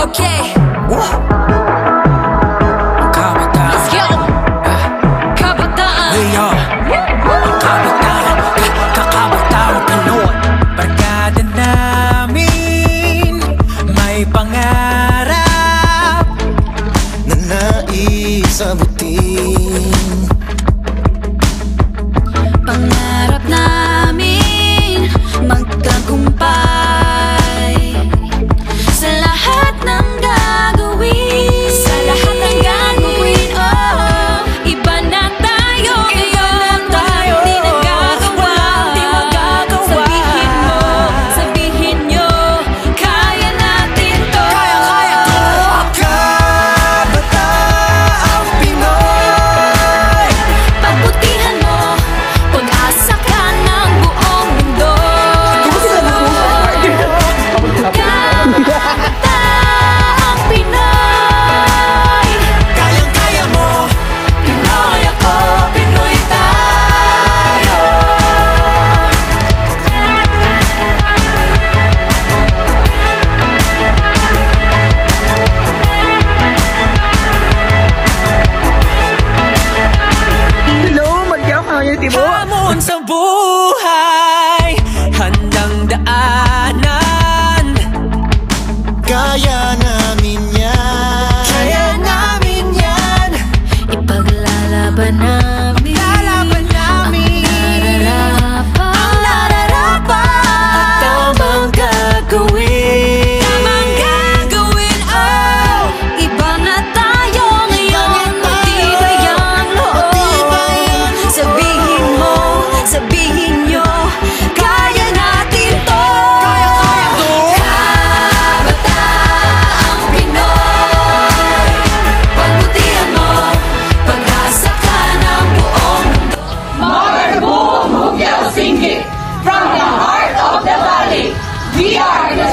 Okay. Kabataan. Let's go. Kabataan. Hey yo. Kabataan. Kakabataan Pinoy. Barkada namin may pangarap na nais abutin. Pangarap namin magtagumpay sa lahat ng gagawin. Sa lahat ng gagawin, oh. Iba na tayo ngayon, di nagagawa. Sabihin nyo, kaya natin to. Kaya to. Kabataang Pinoy. Pagbutihan mo, pag-asa ka ng buong mundo. Kabataang Pinoy. Kayang-kaya mo. Pinoy ako, Pinoy tayo. Hamon sa buhay, handang daanan. Kaya namin yan. Kaya namin yan. Ipaglalaban namin. Lalaban namin. Ang nararapat. At tamang gagawin. Tamang gagawin, oh. Iba na tayo ngayon. Matibay ang loob. Sabihin mo, sabihin nyo, kaya natin to. Kaya to. Kabataang Pinoy. Pagbutihan mo, pag-asa ka ng buong mundo. Magarbo Mugyal Singhi, from the heart of the valley, we are the